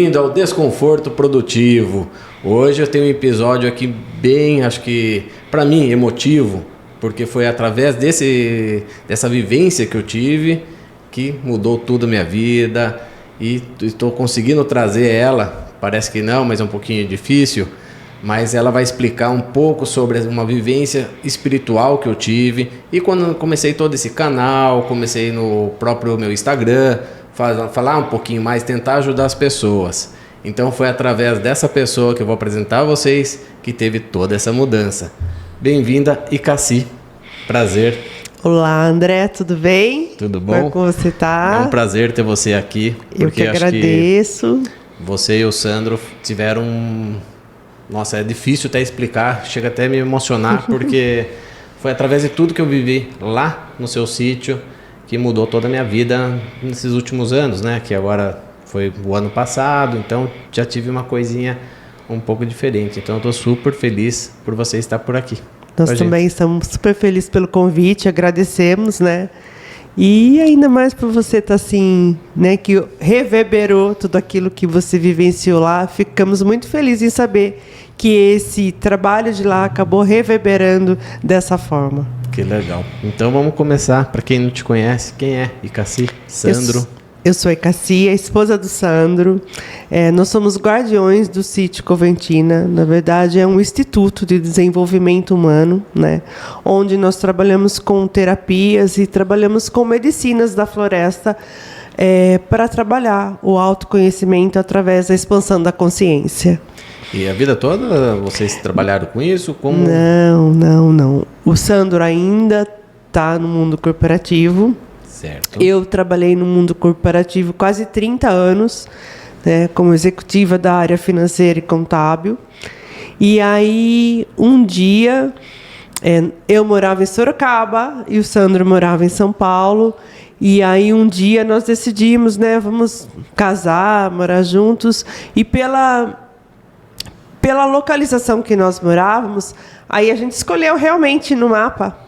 bem-vindo ao Desconforto Produtivo. Hoje eu tenho um episódio aqui bem, acho que para mim, emotivo, porque foi através dessa vivência que eu tive que mudou tudo a minha vida e estou conseguindo trazer ela, parece que não, mas é um pouquinho difícil, mas ela vai explicar um pouco sobre uma vivência espiritual que eu tive. E quando eu comecei todo esse canal, comecei no próprio meu Instagram, falar um pouquinho mais, tentar ajudar as pessoas. Então foi através dessa pessoa que eu vou apresentar a vocês que teve toda essa mudança. Bem-vinda, Icassi. Prazer. Olá, André, tudo bem? Tudo bom? Como você tá? É um prazer ter você aqui. Eu que agradeço. Você e o Sandro tiveram... Nossa, é difícil até explicar, chega até a me emocionar, porque foi através de tudo que eu vivi lá no seu sítio que mudou toda a minha vida nesses últimos anos, né? Que agora foi o ano passado, então já tive uma coisinha um pouco diferente. Então eu estou super feliz por você estar por aqui. Nós também estamos super felizes pelo convite, agradecemos, né? E ainda mais por você estar assim, né? Que reverberou tudo aquilo que você vivenciou lá. Ficamos muito felizes em saber que esse trabalho de lá acabou reverberando dessa forma. Que legal. Então vamos começar. Para quem não te conhece, quem é Icassi? Sandro? Eu sou a Icassi, a esposa do Sandro. Nós somos guardiões do Sítio Coventina. Na verdade, é um instituto de desenvolvimento humano, né? Onde nós trabalhamos com terapias e trabalhamos com medicinas da floresta para trabalhar o autoconhecimento através da expansão da consciência. E a vida toda vocês trabalharam com isso? Como... Não. O Sandro ainda está no mundo corporativo. Certo. Eu trabalhei no mundo corporativo quase 30 anos, né, como executiva da área financeira e contábil. E aí, um dia, eu morava em Sorocaba e o Sandro morava em São Paulo. E aí, um dia, nós decidimos, né, vamos casar, morar juntos. E pela localização que nós morávamos, aí a gente escolheu realmente no mapa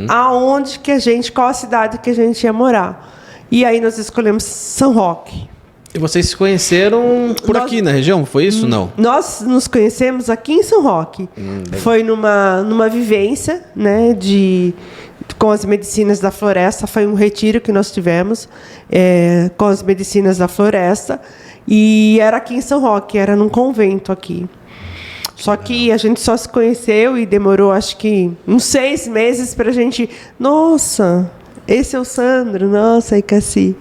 aonde que qual a cidade que a gente ia morar. E aí nós escolhemos São Roque. E vocês se conheceram aqui na região, foi isso? Não? Nós nos conhecemos aqui em São Roque. Foi numa vivência, né, com as medicinas da floresta. Foi um retiro que nós tivemos com as medicinas da floresta. E era aqui em São Roque, era num convento aqui. Só que a gente só se conheceu e demorou, acho que, uns 6 meses para a gente... Nossa, esse é o Sandro, nossa, Icassi.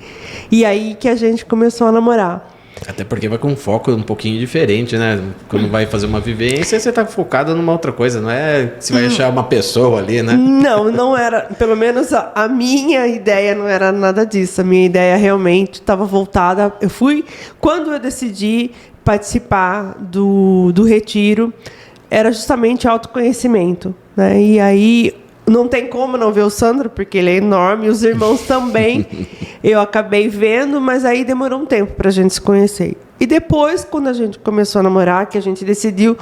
E aí que a gente começou a namorar. Até porque vai com um foco um pouquinho diferente, né? Quando vai fazer uma vivência, você está focado numa outra coisa, não é que você vai achar uma pessoa ali, né? Não era. Pelo menos a minha ideia não era nada disso. A minha ideia realmente estava voltada... Quando eu decidi participar do retiro, era justamente autoconhecimento, né? E aí não tem como não ver o Sandro, porque ele é enorme, e os irmãos também. Eu acabei vendo, mas aí demorou um tempo para a gente se conhecer. E depois, quando a gente começou a namorar, que a gente decidiu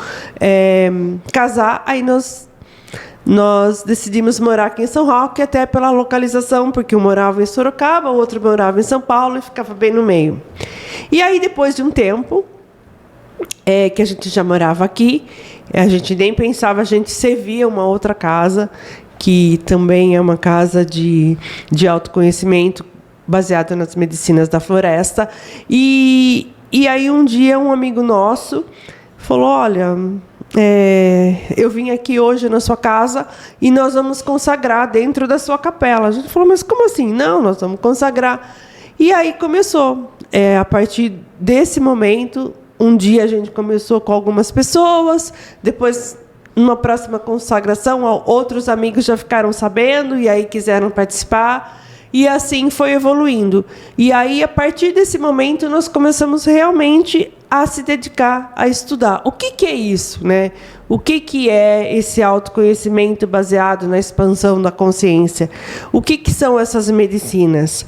casar, aí nós decidimos morar aqui em São Roque, até pela localização, porque um morava em Sorocaba, o outro morava em São Paulo e ficava bem no meio. E aí, depois de um tempo, que a gente já morava aqui, a gente nem pensava, a gente servia uma outra casa, que também é uma casa de autoconhecimento, baseada nas medicinas da floresta. E aí, um dia, um amigo nosso falou, olha... eu vim aqui hoje na sua casa e nós vamos consagrar dentro da sua capela. A gente falou, mas como assim? Não, nós vamos consagrar. E aí começou. A partir desse momento, um dia a gente começou com algumas pessoas, depois, numa próxima consagração, outros amigos já ficaram sabendo e aí quiseram participar. E assim foi evoluindo. E aí, a partir desse momento, nós começamos realmente a se dedicar a estudar. O que é isso, né? O que é esse autoconhecimento baseado na expansão da consciência? O que são essas medicinas?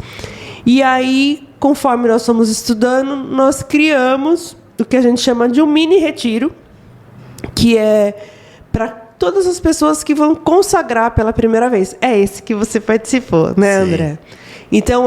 E aí, conforme nós fomos estudando, nós criamos o que a gente chama de um mini retiro, que é para todas as pessoas que vão consagrar pela primeira vez. É esse que você participou, né, André? Então,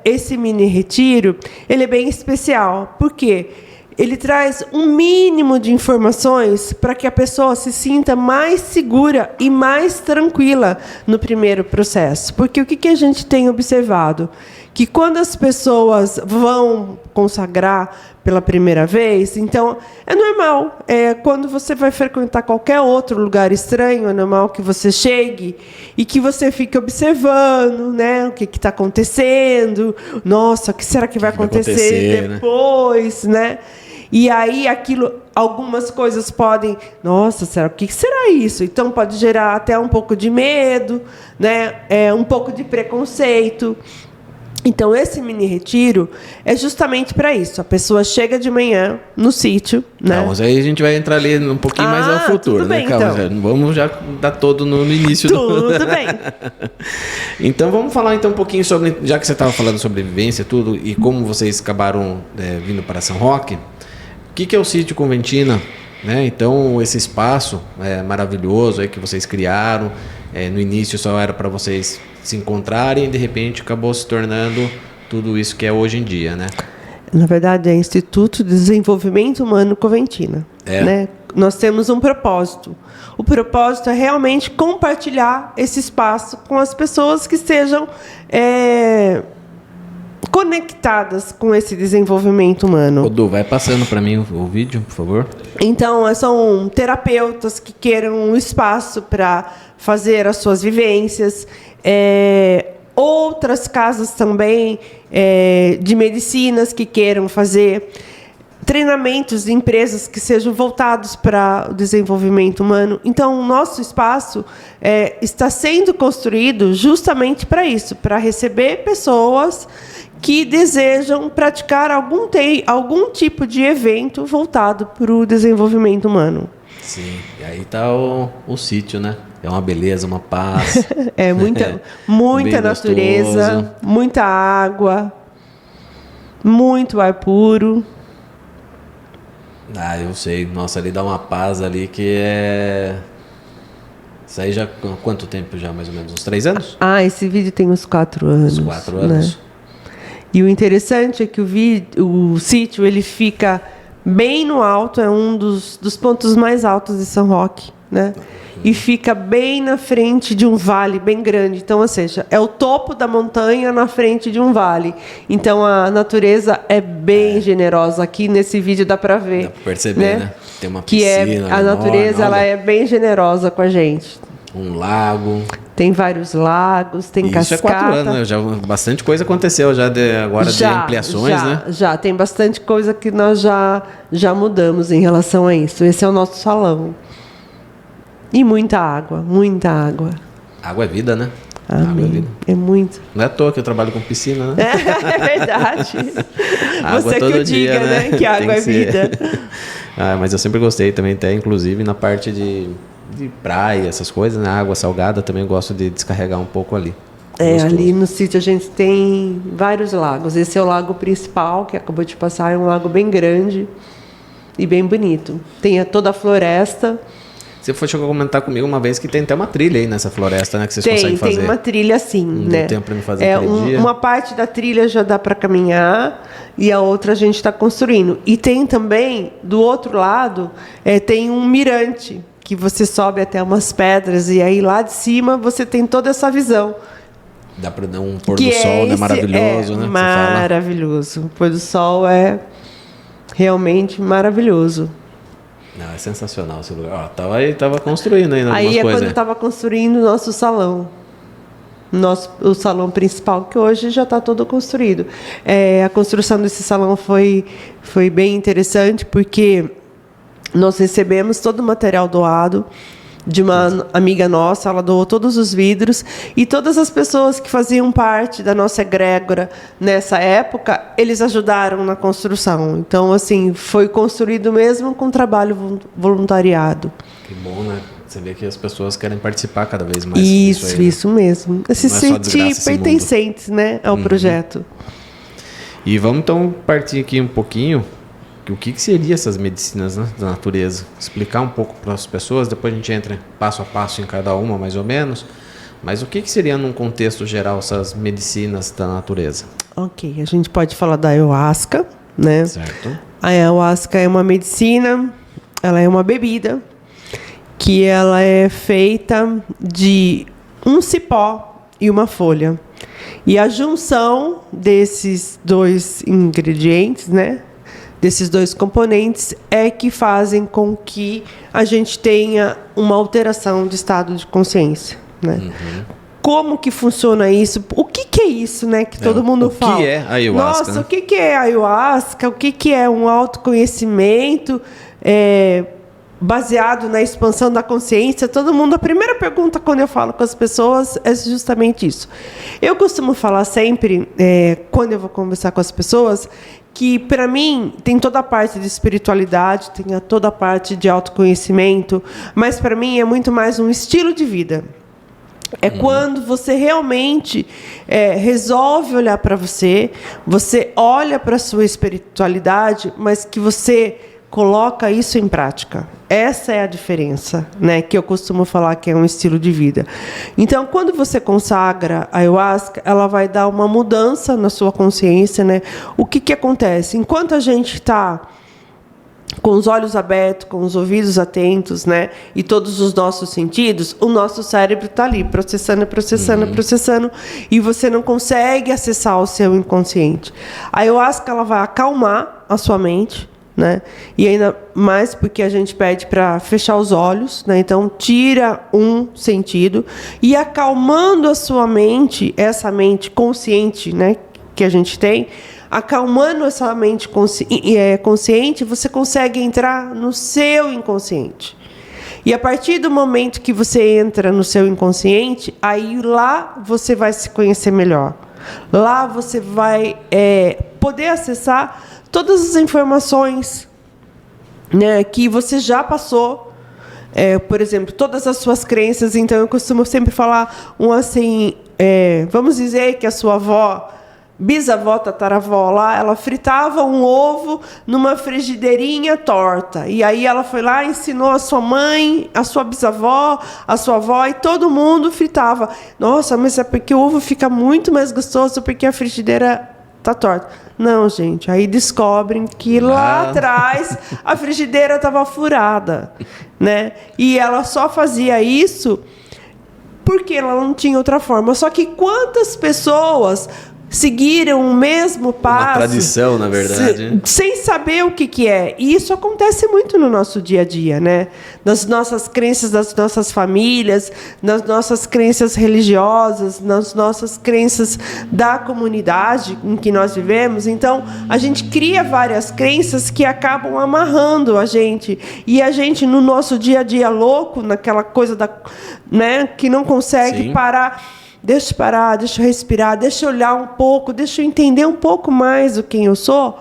esse mini retiro, ele é bem especial. Por quê? ele traz um mínimo de informações para que a pessoa se sinta mais segura e mais tranquila no primeiro processo. Porque o que a gente tem observado? Que quando as pessoas vão consagrar pela primeira vez, então é normal. Quando você vai frequentar qualquer outro lugar estranho, é normal que você chegue e que você fique observando, né, o que está acontecendo. Nossa, o que será que vai acontecer depois, né? E aí algumas coisas podem, nossa, o que será isso? Então pode gerar até um pouco de medo, né? Um pouco de preconceito. Então, esse mini retiro é justamente para isso. A pessoa chega de manhã no sítio, né? Não, mas aí a gente vai entrar ali um pouquinho mais ao futuro, tudo bem, né? Calma, então. Vamos já dar todo no início. Tudo bem. Então, vamos falar então um pouquinho sobre, já que você estava falando sobre vivência tudo, e como vocês acabaram vindo para São Roque, o que é o Sítio Conventina? Né? Então, esse espaço maravilhoso aí que vocês criaram, no início só era para vocês se encontrarem e de repente acabou se tornando tudo isso que é hoje em dia, né? Na verdade, é Instituto de Desenvolvimento Humano Coventina. Né? Nós temos um propósito. O propósito é realmente compartilhar esse espaço com as pessoas que estejam conectadas com esse desenvolvimento humano. Odu, vai passando para mim o vídeo, por favor. Então, são terapeutas que queiram um espaço para fazer as suas vivências. Outras casas também de medicinas que queiram fazer treinamentos de empresas que sejam voltados para o desenvolvimento humano. Então, o nosso espaço está sendo construído justamente para isso, para receber pessoas que desejam praticar algum tipo de evento voltado para o desenvolvimento humano. Sim, e aí está o sítio, né? É uma beleza, uma paz. Muita natureza, gostoso. Muita água, muito ar puro. Eu sei. Nossa, ali dá uma paz ali que é... Isso aí já... Quanto tempo já, mais ou menos? Uns 3 anos? Esse vídeo tem uns 4 anos. Uns 4 anos. Né? E o interessante é que o sítio ele fica bem no alto, é um dos pontos mais altos de São Roque, né? E fica bem na frente de um vale bem grande. Então, ou seja, é o topo da montanha na frente de um vale. Então, a natureza é bem generosa. Aqui nesse vídeo dá para ver. Dá para perceber, né? Tem uma piscina. A natureza ela é bem generosa com a gente. Um lago. Tem vários lagos, tem cascata. Isso é 4 anos, né? Já, bastante coisa aconteceu já agora de ampliações, né? Já, tem bastante coisa que nós já mudamos em relação a isso. Esse é o nosso salão. E muita água, muita água. Água é vida, né? Amém. Água é vida. É muito. Não é à toa que eu trabalho com piscina, né? É verdade. Água você todo que o dia, diga, né? Que água é vida. Mas eu sempre gostei também, até inclusive na parte de praia, essas coisas, né? Água salgada também gosto de descarregar um pouco ali. Ali no sítio a gente tem vários lagos. Esse é o lago principal, que acabou de passar, é um lago bem grande e bem bonito. Tem toda a floresta. Você chegou a comentar comigo uma vez que tem até uma trilha aí nessa floresta, né? Que vocês conseguem fazer. Tem uma trilha sim, não né? Deu tempo para me fazer aquele dia. Uma parte da trilha já dá para caminhar e a outra a gente está construindo. E tem também, do outro lado, tem um mirante, que você sobe até umas pedras e aí lá de cima você tem toda essa visão. Dá para dar um pôr do sol, né? Maravilhoso, né? Maravilhoso. O pôr do sol é realmente maravilhoso. Não, é sensacional esse lugar. Tava construindo ainda algumas coisas. Aí quando estava construindo o nosso salão. O salão principal, que hoje já está todo construído. A construção desse salão foi bem interessante, porque nós recebemos todo o material doado de uma amiga nossa, ela doou todos os vidros, e todas as pessoas que faziam parte da nossa egrégora nessa época, eles ajudaram na construção. Então, assim, foi construído mesmo com trabalho voluntariado. Que bom, né? Você vê que as pessoas querem participar cada vez mais disso aí, né? Isso mesmo. Se sentir pertencentes, né, ao projeto. E vamos então partir aqui um pouquinho. O que seria essas medicinas, né, da natureza? Explicar um pouco para as pessoas, depois a gente entra passo a passo em cada uma, mais ou menos. Mas o que seria, num contexto geral, essas medicinas da natureza? Ok, a gente pode falar da ayahuasca, né? Certo. A ayahuasca é uma medicina, ela é uma bebida que ela é feita de um cipó e uma folha. E a junção desses dois ingredientes, né, desses dois componentes, é que fazem com que a gente tenha uma alteração de estado de consciência, né? Como que funciona isso? O que é isso, né? Que todo mundo fala. O que é ayahuasca? Nossa, o que é ayahuasca? O que é um autoconhecimento baseado na expansão da consciência? Todo mundo, a primeira pergunta quando eu falo com as pessoas é justamente isso. Eu costumo falar sempre, quando eu vou conversar com as pessoas, que para mim tem toda a parte de espiritualidade, tem toda a parte de autoconhecimento, mas para mim é muito mais um estilo de vida. É quando você realmente resolve olhar para você, você olha para a sua espiritualidade, mas que você coloca isso em prática. Essa é a diferença, né, que eu costumo falar que é um estilo de vida. Então, quando você consagra a ayahuasca, ela vai dar uma mudança na sua consciência, né? O que acontece? Enquanto a gente está com os olhos abertos, com os ouvidos atentos, né, e todos os nossos sentidos, o nosso cérebro está ali, processando, e você não consegue acessar o seu inconsciente. A ayahuasca, ela vai acalmar a sua mente, né, e ainda mais porque a gente pede para fechar os olhos, né, então tira um sentido, e acalmando a sua mente, essa mente consciente, né, que a gente tem, acalmando essa mente consciente, você consegue entrar no seu inconsciente. E a partir do momento que você entra no seu inconsciente, aí lá você vai se conhecer melhor. Lá você vai poder acessar todas as informações, né, que você já passou. Por exemplo, todas as suas crenças. Então, eu costumo sempre falar vamos dizer que a sua avó, bisavó, tataravó lá, ela fritava um ovo numa frigideirinha torta. E aí ela foi lá e ensinou a sua mãe, a sua bisavó, a sua avó, e todo mundo fritava. Nossa, mas é porque o ovo fica muito mais gostoso porque a frigideira tá torta. Não, gente, aí descobrem que lá atrás a frigideira estava furada, né? E ela só fazia isso porque ela não tinha outra forma. Só que quantas pessoas seguiram o mesmo passo. Uma tradição, na verdade. Sem saber o que é. E isso acontece muito no nosso dia a dia, né? Nas nossas crenças, das nossas famílias, nas nossas crenças religiosas, nas nossas crenças da comunidade em que nós vivemos. Então, a gente cria várias crenças que acabam amarrando a gente. E a gente, no nosso dia a dia louco, naquela coisa né, que não consegue parar. Deixa eu parar, deixa eu respirar, deixa eu olhar um pouco, deixa eu entender um pouco mais o quem eu sou.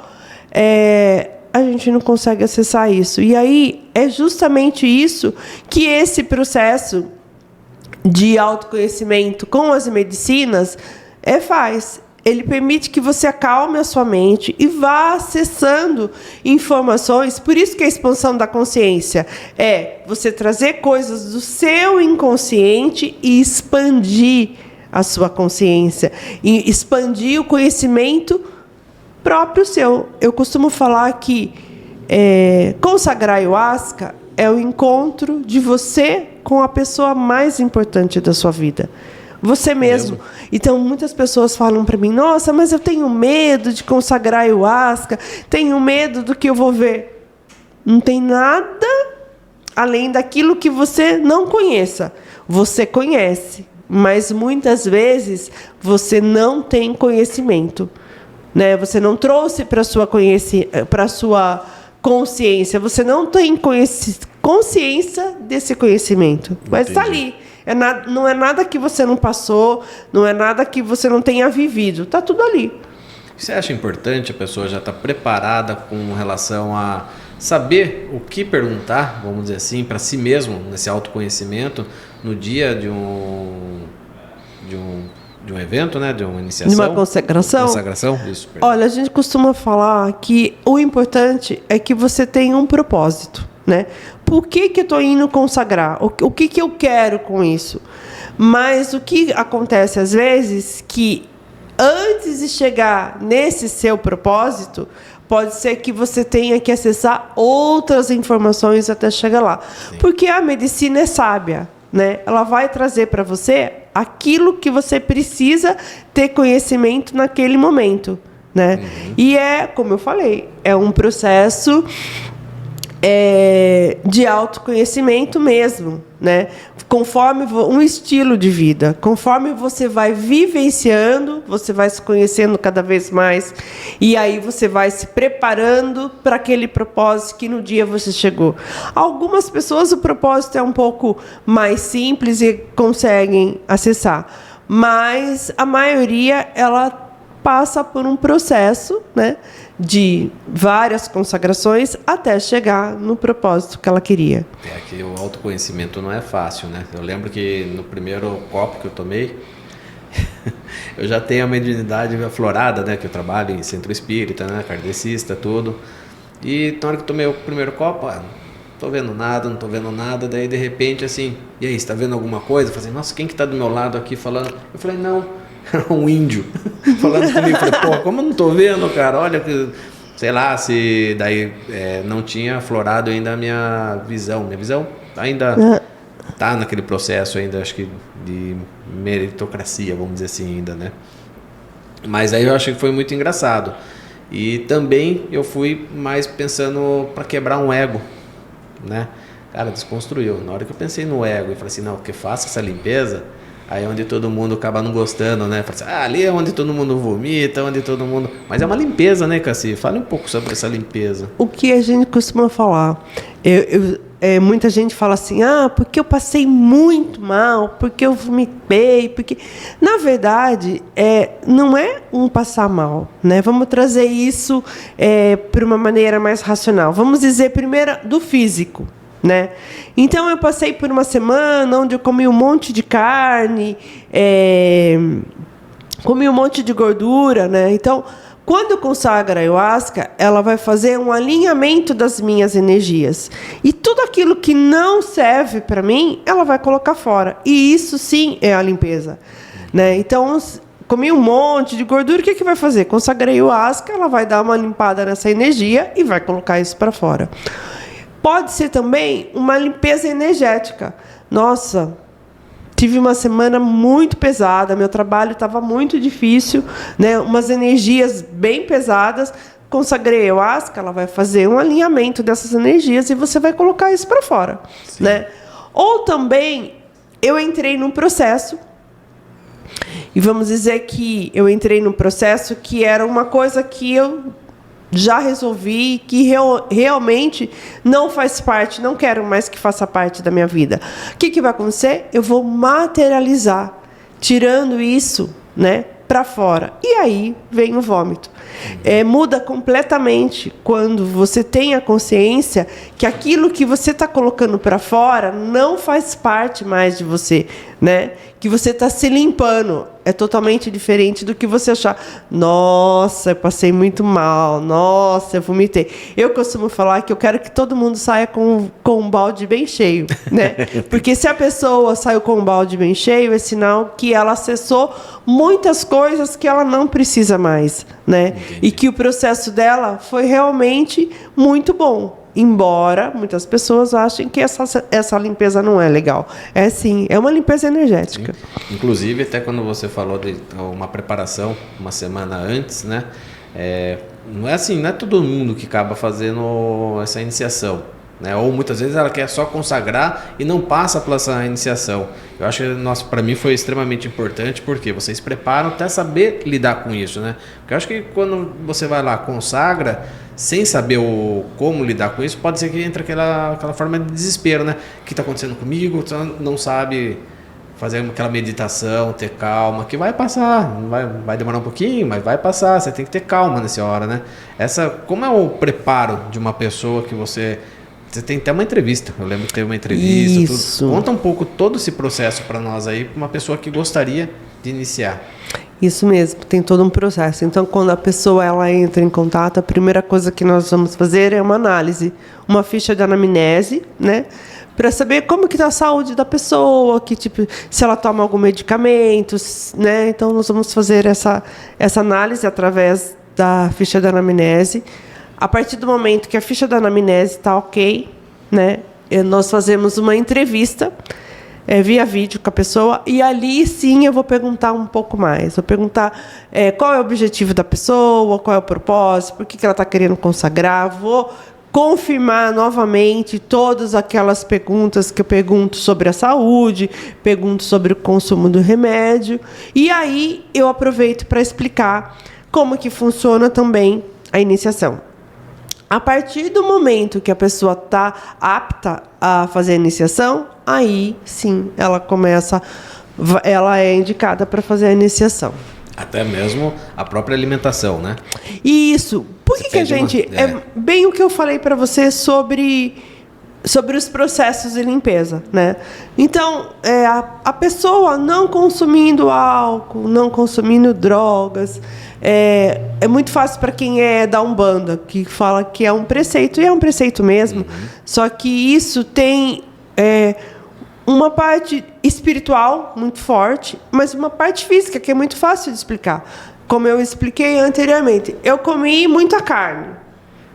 A gente não consegue acessar isso. E aí é justamente isso que esse processo de autoconhecimento com as medicinas faz. Ele permite que você acalme a sua mente e vá acessando informações. Por isso que a expansão da consciência é você trazer coisas do seu inconsciente e expandir a sua consciência, e expandir o conhecimento próprio seu. Eu costumo falar que consagrar ayahuasca é o encontro de você com a pessoa mais importante da sua vida. Você mesmo. Então, muitas pessoas falam para mim, nossa, mas eu tenho medo de consagrar ayahuasca, tenho medo do que eu vou ver. Não tem nada além daquilo que você não conheça. Você conhece, mas muitas vezes você não tem conhecimento, né? Você não trouxe para a sua consciência, você não tem consciência desse conhecimento, mas está ali. Não é nada que você não passou, não é nada que você não tenha vivido, está tudo ali. Você acha importante a pessoa já estar preparada com relação a saber o que perguntar, vamos dizer assim, para si mesmo, nesse autoconhecimento, no dia de um evento, né? De uma iniciação? De uma consagração? Consagração? Isso. Perdão. Olha, a gente costuma falar que o importante é que você tenha um propósito, né? Por que eu estou indo consagrar? O que eu quero com isso? Mas o que acontece às vezes que antes de chegar nesse seu propósito, pode ser que você tenha que acessar outras informações até chegar lá. Sim. Porque a medicina é sábia, né? Ela vai trazer para você aquilo que você precisa ter conhecimento naquele momento, né? E como eu falei, é um processo de autoconhecimento mesmo, né? Conforme um estilo de vida, conforme você vai vivenciando, você vai se conhecendo cada vez mais e aí você vai se preparando para aquele propósito que no dia você chegou. Algumas pessoas o propósito é um pouco mais simples e conseguem acessar, mas a maioria ela passa por um processo, né, de várias consagrações até chegar no propósito que ela queria. Que o autoconhecimento não é fácil, né? Eu lembro que no primeiro copo que eu tomei, eu já tenho a mediunidade aflorada, né? Que eu trabalho em centro espírita, né? Kardecista, tudo. E na hora que eu tomei o primeiro copo, não tô vendo nada, não tô vendo nada. Daí, de repente, assim, e aí, você tá vendo alguma coisa? Eu falei assim, nossa, quem que tá do meu lado aqui falando? Eu falei, não... Era um índio falando comigo. Falei, pô, como eu não tô vendo, cara? Olha que, sei lá, se daí não tinha aflorado ainda a minha visão. Minha visão ainda tá naquele processo ainda, acho que de meritocracia, vamos dizer assim ainda, né? Mas aí eu achei que foi muito engraçado. E também eu fui mais pensando para quebrar um ego, né? Cara, desconstruiu. Na hora que eu pensei no ego e falei assim, não, que faça essa limpeza... Aí é onde todo mundo acaba não gostando, né? Fala assim, ali é onde todo mundo vomita, onde todo mundo... Mas é uma limpeza, né, Cassi? Fale um pouco sobre essa limpeza. O que a gente costuma falar? Muita gente fala assim, porque eu passei muito mal, porque eu vomitei, porque... Na verdade, não é um passar mal, né? Vamos trazer isso para uma maneira mais racional. Vamos dizer primeiro do físico. Né? Então eu passei por uma semana onde eu comi um monte de carne, comi um monte de gordura, né? Então, quando eu consagro a ayahuasca, ela vai fazer um alinhamento das minhas energias. E tudo aquilo que não serve para mim, ela vai colocar fora. E isso sim é a limpeza, né? Então, comi um monte de gordura, o que vai fazer? Consagrei a ayahuasca, ela vai dar uma limpada nessa energia e vai colocar isso para fora. Pode ser também uma limpeza energética. Nossa, tive uma semana muito pesada, meu trabalho estava muito difícil, né? Umas energias bem pesadas. Consagrei a ayahuasca, ela vai fazer um alinhamento dessas energias e você vai colocar isso para fora, né? Ou também, eu entrei num processo, e vamos dizer que eu entrei num processo que era uma coisa que eu já resolvi, que realmente não faz parte, não quero mais que faça parte da minha vida. O que vai acontecer? Eu vou materializar, tirando isso, né, para fora. E aí vem o vômito. Muda completamente quando você tem a consciência que aquilo que você está colocando para fora não faz parte mais de você, né? Que você está se limpando. É totalmente diferente do que você achar. Nossa, eu passei muito mal. Nossa, eu vomitei. Eu costumo falar que eu quero que todo mundo saia com um balde bem cheio, né? Porque se a pessoa saiu com um balde bem cheio, é sinal que ela acessou muitas coisas que ela não precisa mais, né? Entendi. E que o processo dela foi realmente muito bom. Embora muitas pessoas achem que essa limpeza não é legal. É sim, é uma limpeza energética. Sim. Inclusive, até quando você falou de uma preparação uma semana antes, né? Não é assim, não é todo mundo que acaba fazendo essa iniciação, né? Ou muitas vezes ela quer só consagrar e não passa por essa iniciação. Eu acho que para mim foi extremamente importante, porque vocês preparam até saber lidar com isso, né? Porque eu acho que quando você vai lá, consagra, sem saber como lidar com isso, pode ser que entre aquela forma de desespero, né? O que está acontecendo comigo? Você não sabe fazer aquela meditação, ter calma, que vai passar, vai demorar um pouquinho, mas vai passar, você tem que ter calma nessa hora, né? Como é o preparo de uma pessoa que você tem até uma entrevista, eu lembro que teve uma entrevista, tudo. Conta um pouco todo esse processo para nós aí, para uma pessoa que gostaria de iniciar. Isso mesmo, tem todo um processo. Então, quando a pessoa ela entra em contato, a primeira coisa que nós vamos fazer é uma análise, uma ficha de anamnese, né? Para saber como que está a saúde da pessoa, se ela toma algum medicamento, né? Então, nós vamos fazer essa análise através da ficha de anamnese. A partir do momento que a ficha da anamnese está ok, né, nós fazemos uma entrevista via vídeo com a pessoa, e ali sim eu vou perguntar um pouco mais. Vou perguntar qual é o objetivo da pessoa, qual é o propósito, por que ela está querendo consagrar. Vou confirmar novamente todas aquelas perguntas que eu pergunto sobre a saúde, pergunto sobre o consumo do remédio, e aí eu aproveito para explicar como que funciona também a iniciação. A partir do momento que a pessoa está apta a fazer a iniciação, aí sim ela é indicada para fazer a iniciação. Até mesmo a própria alimentação, né? Isso. Por que a gente... É bem o que eu falei para você sobre os processos de limpeza, né? Então, a pessoa não consumindo álcool, não consumindo drogas, é muito fácil para quem é da Umbanda, que fala que é um preceito, e é um preceito mesmo, só que isso tem uma parte espiritual muito forte, mas uma parte física que é muito fácil de explicar. Como eu expliquei anteriormente, eu comi muita carne.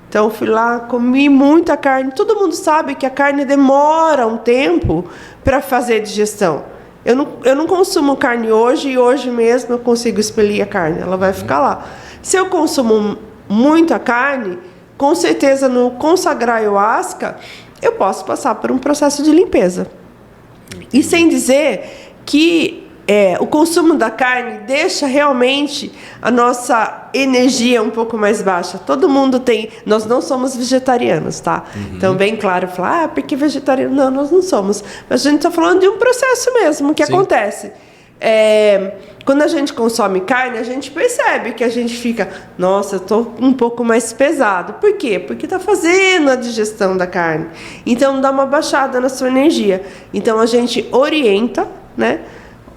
Então, fui lá, comi muita carne. Todo mundo sabe que a carne demora um tempo para fazer a digestão. Eu não consumo carne hoje, e hoje mesmo eu consigo expelir a carne. Ela vai ficar lá. Se eu consumo muita carne, com certeza no consagrar ayahuasca, eu posso passar por um processo de limpeza. E sem dizer que o consumo da carne deixa realmente a nossa energia um pouco mais baixa. Todo mundo tem... Nós não somos vegetarianos, tá? Então, bem claro, falar, porque vegetariano? Não, nós não somos. Mas a gente está falando de um processo mesmo que acontece. Quando a gente consome carne, a gente percebe que a gente fica... Nossa, eu estou um pouco mais pesado. Por quê? Porque está fazendo a digestão da carne. Então, dá uma baixada na sua energia. Então, a gente orienta, né?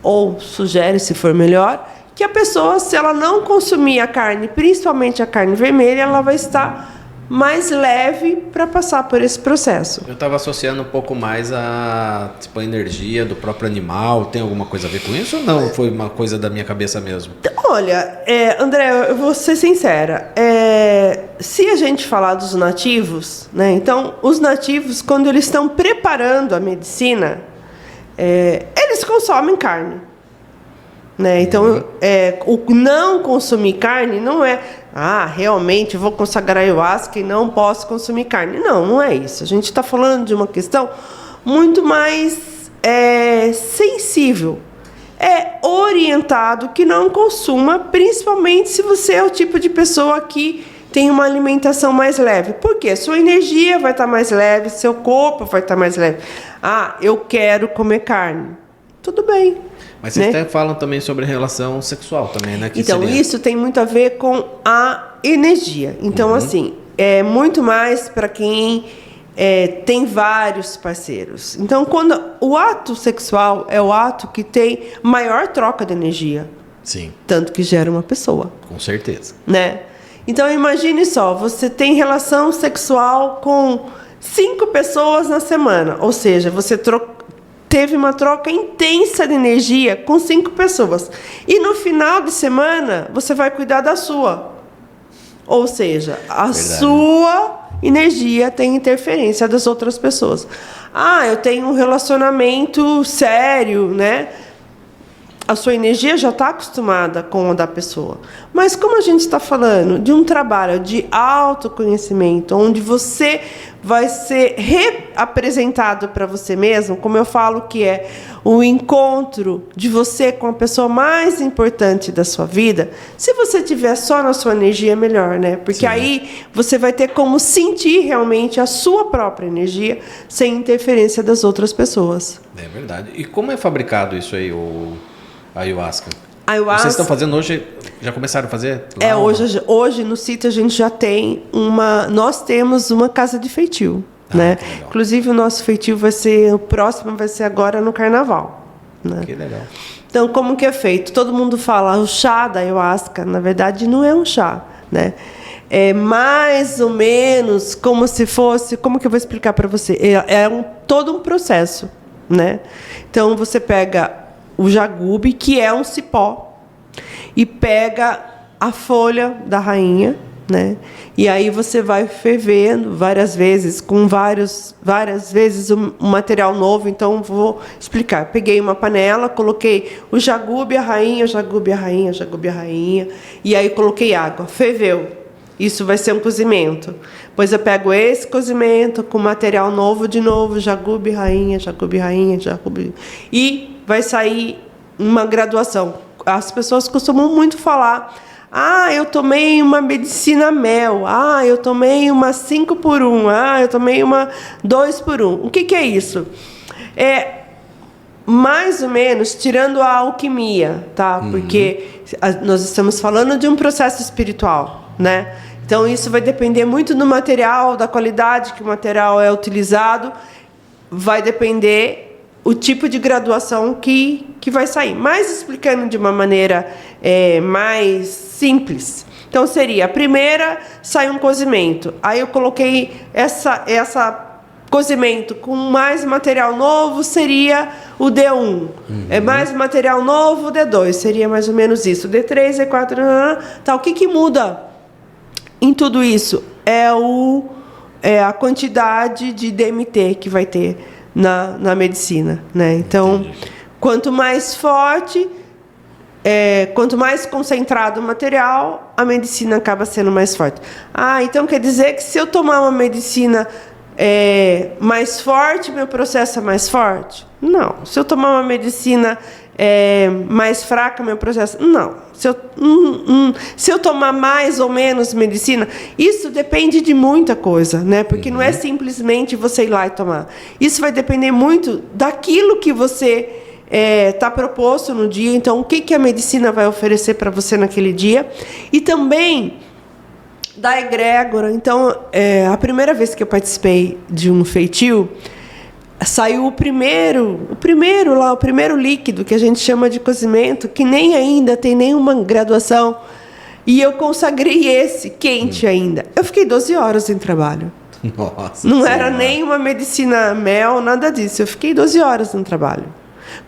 Ou sugere, se for melhor, que a pessoa, se ela não consumir a carne, principalmente a carne vermelha, ela vai estar mais leve para passar por esse processo. Eu estava associando um pouco mais a energia do próprio animal. Tem alguma coisa a ver com isso ou não? Foi uma coisa da minha cabeça mesmo? Olha, André, eu vou ser sincera. Se a gente falar dos nativos, né? Então, os nativos, quando eles estão preparando a medicina, eles consomem carne, né? Então, o não consumir carne não é realmente vou consagrar ayahuasca e não posso consumir carne. Não, não é isso. A gente está falando de uma questão muito mais sensível. É orientado que não consuma, principalmente se você é o tipo de pessoa que tem uma alimentação mais leve. Por quê? Sua energia vai estar mais leve, seu corpo vai estar mais leve. Eu quero comer carne. Tudo bem. Mas vocês até falam também sobre relação sexual também, né? Então, isso tem muito a ver com a energia. Então, assim, é muito mais para quem tem vários parceiros. Então, quando o ato sexual é o ato que tem maior troca de energia. Sim. Tanto que gera uma pessoa. Com certeza. Né? Então, imagine só, você tem relação sexual com 5 pessoas na semana. Ou seja, você teve uma troca intensa de energia com 5 pessoas. E no final de semana, você vai cuidar da sua. Ou seja, a sua energia tem interferência das outras pessoas. Eu tenho um relacionamento sério, né? A sua energia já está acostumada com a da pessoa. Mas como a gente está falando de um trabalho de autoconhecimento, onde você vai ser reapresentado para você mesmo, como eu falo que é o encontro de você com a pessoa mais importante da sua vida, se você tiver só na sua energia, é melhor, né? Porque aí você vai ter como sentir realmente a sua própria energia sem interferência das outras pessoas. É verdade. E como é fabricado isso aí, o ayahuasca? Vocês estão fazendo hoje? Já começaram a fazer? Hoje no sítio a gente já tem nós temos uma casa de feitio, né? Inclusive o nosso feitio o próximo vai ser agora no carnaval, né? Que legal. Então, como que é feito? Todo mundo fala o chá da ayahuasca, na verdade não é um chá, né? É mais ou menos como se fosse, como que eu vou explicar para você? Todo um processo, né? Então você pega o jagube, que é um cipó, e pega a folha da rainha, né? E aí você vai fervendo várias vezes, com várias vezes um material novo. Então, vou explicar. Peguei uma panela, coloquei o jagube, a rainha, jagube, a rainha, jagube, a rainha. E aí coloquei água. Ferveu. Isso vai ser um cozimento. Depois eu pego esse cozimento com material novo de novo, jagube, rainha, jagube, rainha, jagube. E vai sair uma graduação. As pessoas costumam muito falar: ah, eu tomei uma medicina mel. Ah, eu tomei uma 5 por 1. Ah, eu tomei uma 2 por 1. O que é isso? É mais ou menos tirando a alquimia, tá? Porque nós estamos falando de um processo espiritual, né? Então, isso vai depender muito do material, da qualidade que o material é utilizado. Vai depender o tipo de graduação que vai sair. Mas, explicando de uma maneira mais simples. Então, seria, a primeira, sai um cozimento. Aí, eu coloquei essa cozimento com mais material novo, seria o D1. Mais material novo, o D2. Seria mais ou menos isso. D3, D4, tá. O que muda em tudo isso? É a quantidade de DMT que vai ter na medicina, né? Então, quanto mais forte, quanto mais concentrado o material, a medicina acaba sendo mais forte. Ah, então quer dizer que se eu tomar uma medicina mais forte, meu processo é mais forte? Não. Se eu tomar uma medicina mais fraca, meu processo... Não. Se eu tomar mais ou menos medicina, isso depende de muita coisa, né? Porque não é simplesmente você ir lá e tomar. Isso vai depender muito daquilo que você está proposto no dia. Então, o que a medicina vai oferecer para você naquele dia. E também da egrégora. Então, a primeira vez que eu participei de um feitio, saiu o primeiro líquido, que a gente chama de cozimento, que nem ainda tem nenhuma graduação, e eu consagrei esse, quente ainda. Eu fiquei 12 horas em trabalho. Nossa, não era nem uma medicina mel, nada disso. Eu fiquei 12 horas no trabalho.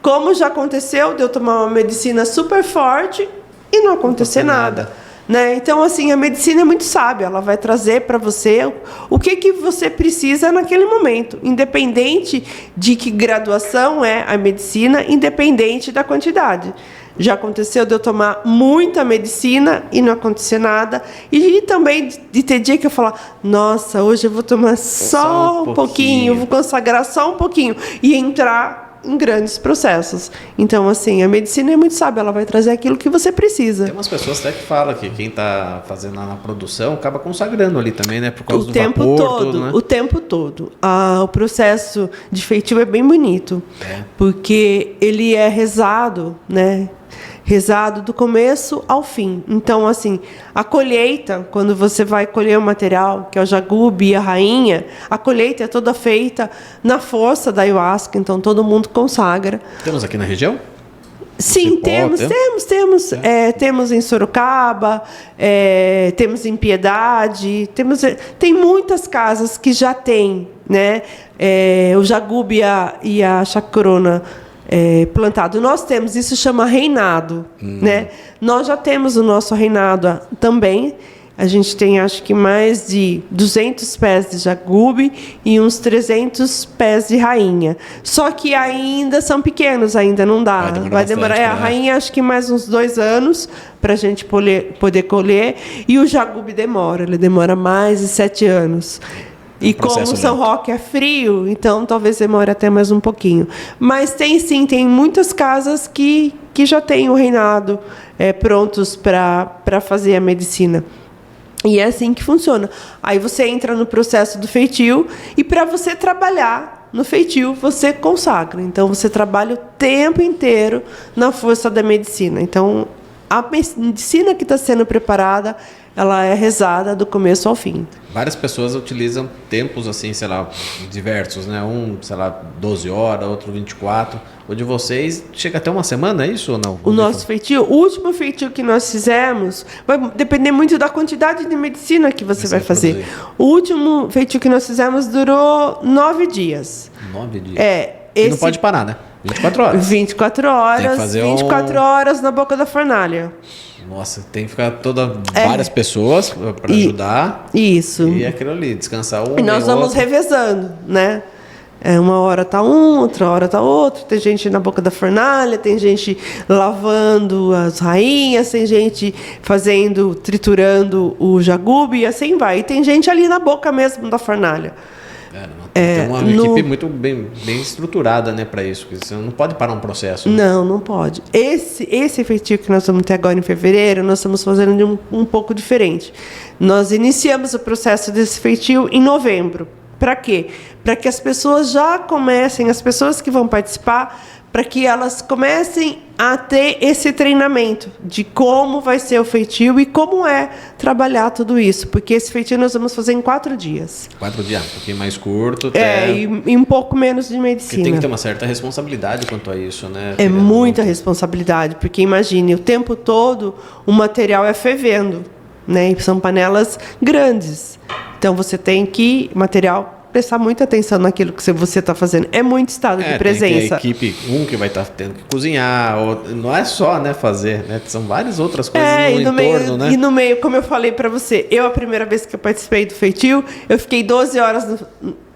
Como já aconteceu de eu tomar uma medicina super forte e não acontecer nada. Né? Então, assim, a medicina é muito sábia. Ela vai trazer para você o que você precisa naquele momento, independente de que graduação é a medicina, independente da quantidade. Já aconteceu de eu tomar muita medicina e não acontecer nada. E também de ter dia que eu falar: nossa, hoje eu vou tomar só um pouquinho, vou consagrar só um pouquinho. E entrar em grandes processos. Então, assim, a medicina é muito sábia, ela vai trazer aquilo que você precisa. Tem umas pessoas até que falam que quem está fazendo na produção acaba consagrando ali também, né? Por causa do vapor, tudo, né? O tempo todo. O processo de feitio é bem bonito, porque ele é rezado, né? Rezado do começo ao fim. Então, assim, a colheita, quando você vai colher o material, que é o jagube e a rainha, a colheita é toda feita na força da ayahuasca, então todo mundo consagra. Temos aqui na região? Sim, temos. Temos em Sorocaba, temos em Piedade, tem muitas casas que já tem, né? O jagube e a chacrona plantado. Nós temos, isso chama reinado, né? Nós já temos o nosso reinado também. A gente tem, acho que, mais de 200 pés de jagube e uns 300 pés de rainha. Só que ainda são pequenos, ainda não dá. Vai demorar. A rainha, acho que mais uns 2 anos para a gente poder colher. E o jagube ele demora mais de 7 anos. E como São Roque é frio, então talvez demore até mais um pouquinho. Mas tem muitas casas que já têm o reinado prontos para fazer a medicina. E é assim que funciona. Aí você entra no processo do feitio e para você trabalhar no feitio, você consagra. Então, você trabalha o tempo inteiro na força da medicina. Então, a medicina que está sendo preparada, ela é rezada do começo ao fim. Várias pessoas utilizam tempos assim, sei lá, diversos, né? 12 horas, outro 24. O de vocês chega até uma semana, é isso ou não? O nosso feitio, o último feitio que nós fizemos, vai depender muito da quantidade de medicina que você vai fazer. Produzir. O último feitio que nós fizemos durou 9 dias. 9 dias? E não pode parar, né? 24 horas. 24 horas, Tem que fazer 24 horas na boca da fornalha. Nossa, tem que ficar várias pessoas para ajudar. Isso. E aquilo ali, descansar um. E nós vamos revezando, né? Uma hora tá outra hora tá outro. Tem gente na boca da fornalha, tem gente lavando as rainhas, tem gente triturando o jagube e assim vai. E tem gente ali na boca mesmo da fornalha. Tem uma equipe muito bem estruturada, né, para isso. Porque você não pode parar um processo. Né? Não pode. Esse feitio que nós vamos ter agora em fevereiro, nós estamos fazendo de um pouco diferente. Nós iniciamos o processo desse feitio em novembro. Para quê? Para que as pessoas já comecem, as pessoas que vão participar, para que elas comecem a ter esse treinamento de como vai ser o feitio e como é trabalhar tudo isso. Porque esse feitio nós vamos fazer em 4 dias. 4 dias, um pouquinho mais curto. E um pouco menos de medicina. Porque tem que ter uma certa responsabilidade quanto a isso, né? É muita responsabilidade, porque imagine, o tempo todo o material é fervendo, né? E são panelas grandes. Então você tem que, prestar muita atenção naquilo que você está fazendo. É muito estado de presença. Tem a equipe, que vai estar tendo que cozinhar, não é só, né, fazer, né? São várias outras coisas no entorno, né? E no meio, como eu falei para você, a primeira vez que eu participei do feitio, eu fiquei 12 horas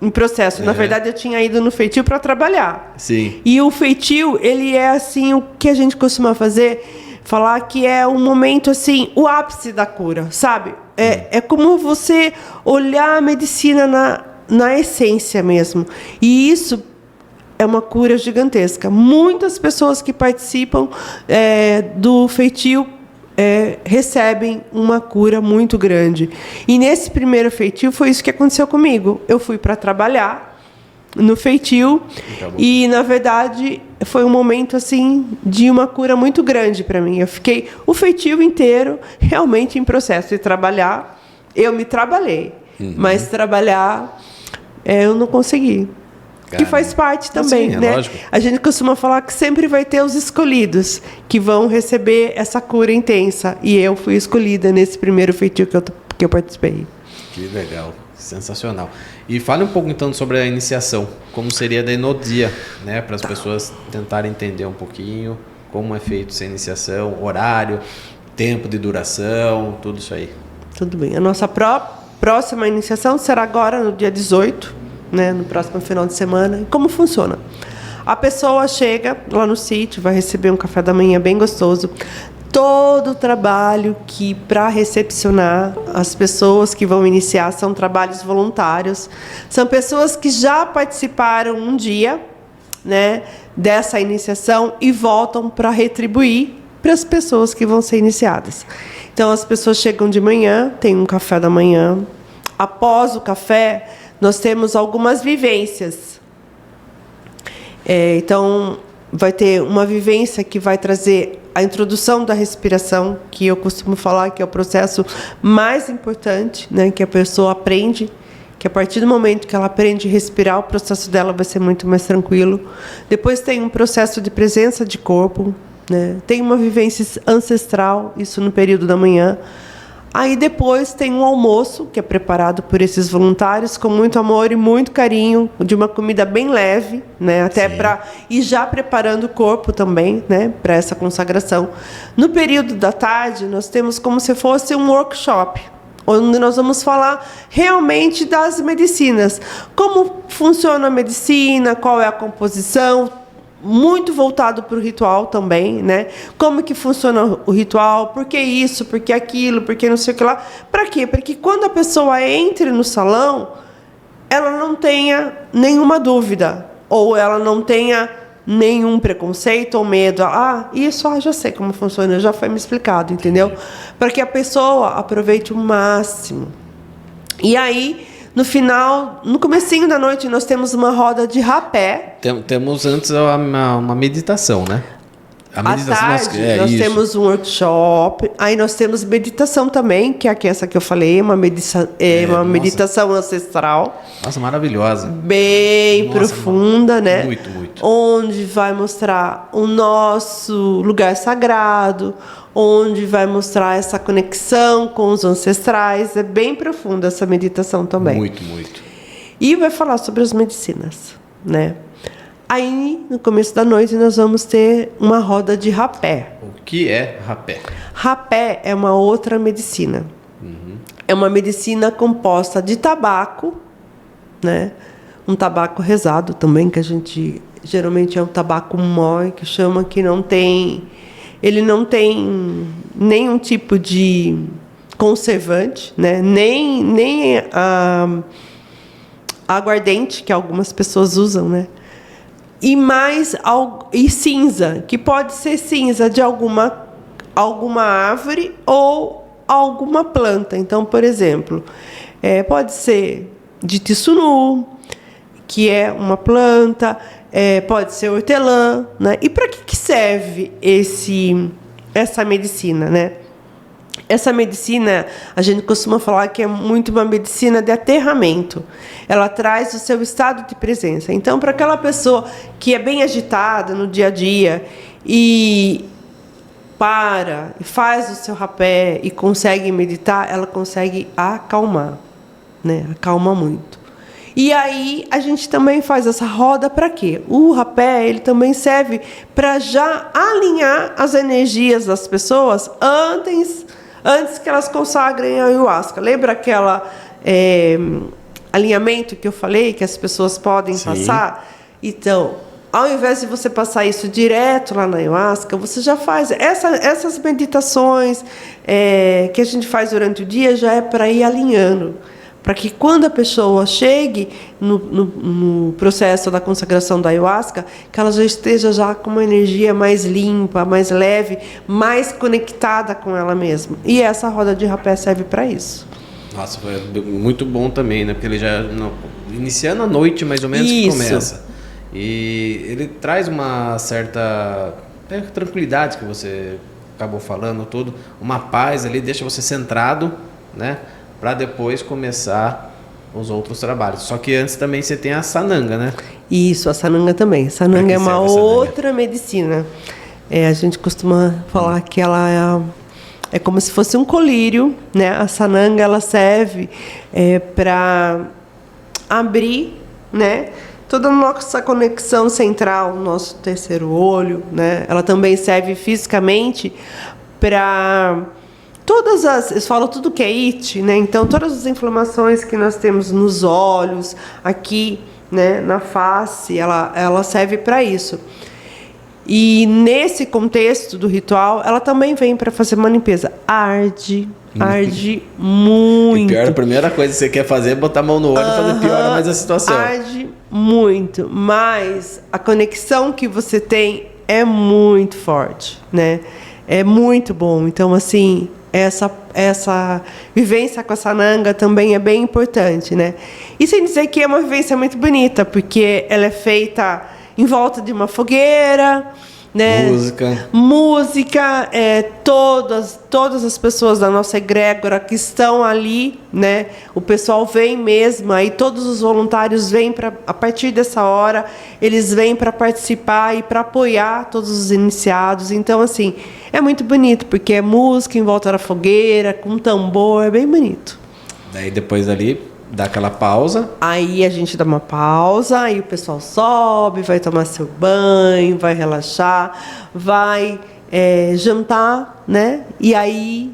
em processo. Na verdade, eu tinha ido no feitio para trabalhar. Sim. E o feitio, ele é assim, o que a gente costuma falar que é um momento assim, o ápice da cura, sabe? É como você olhar a medicina na essência mesmo. E isso é uma cura gigantesca. Muitas pessoas que participam do feitio recebem uma cura muito grande. E nesse primeiro feitio foi isso que aconteceu comigo. Eu fui para trabalhar no feitio e, na verdade, foi um momento assim de uma cura muito grande para mim. Eu fiquei o feitio inteiro realmente em processo de trabalhar. Eu me trabalhei, mas trabalhar eu não consegui. Que faz parte também, sim, né? Lógico. A gente costuma falar que sempre vai ter os escolhidos que vão receber essa cura intensa. E eu fui escolhida nesse primeiro feitio que eu participei. Que legal, sensacional. E fale um pouco então sobre a iniciação, como seria daí no dia, né, para as pessoas tentarem entender um pouquinho como é feito essa iniciação, horário, tempo de duração, tudo isso aí. Tudo bem. A nossa próxima iniciação será agora no dia 18, né, no próximo final de semana. E como funciona? A pessoa chega lá no sítio, vai receber um café da manhã bem gostoso. Todo o trabalho que para recepcionar as pessoas que vão iniciar são trabalhos voluntários. São pessoas que já participaram um dia, né, dessa iniciação e voltam para retribuir para as pessoas que vão ser iniciadas. Então, as pessoas chegam de manhã, tem um café da manhã. Após o café, nós temos algumas vivências. Então, vai ter uma vivência que vai trazer a introdução da respiração, que eu costumo falar que é o processo mais importante, né, que a pessoa aprende, que a partir do momento que ela aprende a respirar, o processo dela vai ser muito mais tranquilo. Depois tem um processo de presença de corpo, né? Tem uma vivência ancestral, isso no período da manhã. Aí depois tem um almoço, que é preparado por esses voluntários, com muito amor e muito carinho, de uma comida bem leve, né? Até para ir já preparando o corpo também, né? Para essa consagração. No período da tarde, nós temos como se fosse um workshop, onde nós vamos falar realmente das medicinas. Como funciona a medicina, qual é a composição, muito voltado para o ritual também, né? Como que funciona o ritual, por que isso, por que aquilo, por que não sei o que lá. Para quê? Para que quando a pessoa entre no salão, ela não tenha nenhuma dúvida, ou ela não tenha nenhum preconceito ou medo. Isso já sei como funciona, já foi me explicado, entendeu? Para que a pessoa aproveite o máximo. E aí, no final, no comecinho da noite, nós temos uma roda de rapé. Temos antes uma meditação, né? À tarde, nós temos um workshop. Aí nós temos meditação também, que é essa que eu falei, uma meditação ancestral. Nossa, maravilhosa. Bem profunda, né? Muito, muito. Onde vai mostrar o nosso lugar sagrado, onde vai mostrar essa conexão com os ancestrais. É bem profunda essa meditação também. Muito, muito. E vai falar sobre as medicinas, né? Aí, no começo da noite, nós vamos ter uma roda de rapé. O que é rapé? Rapé é uma outra medicina. É uma medicina composta de tabaco, né? Um tabaco rezado também, que a gente geralmente é um tabaco mói, que chama, que não tem... Ele não tem nenhum tipo de conservante, né? Nem aguardente, que algumas pessoas usam, né? E cinza, que pode ser cinza de alguma árvore ou alguma planta. Então, por exemplo, pode ser de tsunu, que é uma planta, pode ser hortelã, né? E para que serve essa medicina, né? Essa medicina, a gente costuma falar que é muito uma medicina de aterramento. Ela traz o seu estado de presença. Então, para aquela pessoa que é bem agitada no dia a dia e faz o seu rapé e consegue meditar, ela consegue acalmar, né? Acalma muito. E aí a gente também faz essa roda para quê? O rapé, ele também serve para já alinhar as energias das pessoas antes que elas consagrem a ayahuasca. Lembra aquela alinhamento que eu falei que as pessoas podem passar? Então, ao invés de você passar isso direto lá na ayahuasca, você já faz essas meditações que a gente faz durante o dia, já é para ir alinhando. Para que quando a pessoa chegue no processo da consagração da ayahuasca, que ela já esteja já com uma energia mais limpa, mais leve, mais conectada com ela mesma. E essa roda de rapé serve para isso. Nossa, foi muito bom também, né? Porque ele já, iniciando a noite mais ou menos, que começa. E ele traz uma certa tranquilidade, que você acabou falando, tudo, uma paz ali, deixa você centrado, né? Para depois começar os outros trabalhos. Só que antes também você tem a sananga, né? Isso, a sananga também. Sananga é uma outra medicina. A gente costuma falar que ela é como se fosse um colírio, né? A sananga, ela serve para abrir, né? Toda a nossa conexão central, nosso terceiro olho, né? Ela também serve fisicamente para eles falam tudo que é it, né? Então, todas as inflamações que nós temos nos olhos, aqui, né, na face, ela serve para isso. E nesse contexto do ritual, ela também vem para fazer uma limpeza. Arde muito. E pior, a primeira coisa que você quer fazer é botar a mão no olho e fazer piora mais a situação. Arde muito, mas a conexão que você tem é muito forte, né? É muito bom. Então, assim, essa vivência com a sananga também é bem importante, né? E sem dizer que é uma vivência muito bonita, porque ela é feita em volta de uma fogueira, né? Música, todas as pessoas da nossa egrégora que estão ali, né? O pessoal vem mesmo, aí todos os voluntários vêm a partir dessa hora, eles vêm para participar e para apoiar todos os iniciados. Então, assim, é muito bonito, porque é música em volta da fogueira, com tambor, é bem bonito. Daí depois dali, dá aquela pausa. Aí a gente dá uma pausa, aí o pessoal sobe, vai tomar seu banho, vai relaxar, vai jantar, né? E aí,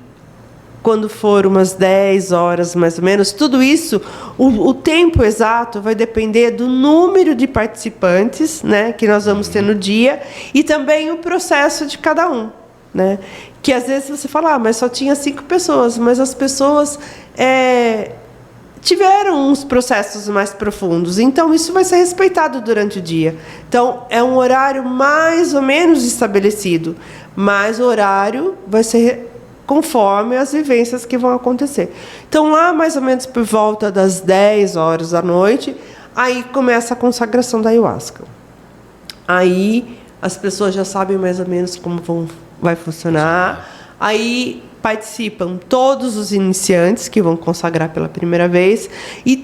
quando for umas 10 horas mais ou menos, tudo isso, o tempo exato vai depender do número de participantes, né, que nós vamos ter no dia, e também o processo de cada um, né? Que às vezes você fala, mas só tinha 5 pessoas, mas as pessoas tiveram uns processos mais profundos, então isso vai ser respeitado durante o dia. Então, é um horário mais ou menos estabelecido, mas o horário vai ser conforme as vivências que vão acontecer. Então, lá mais ou menos por volta das 10 horas da noite, aí começa a consagração da ayahuasca. Aí as pessoas já sabem mais ou menos como vai funcionar. Aí participam todos os iniciantes que vão consagrar pela primeira vez e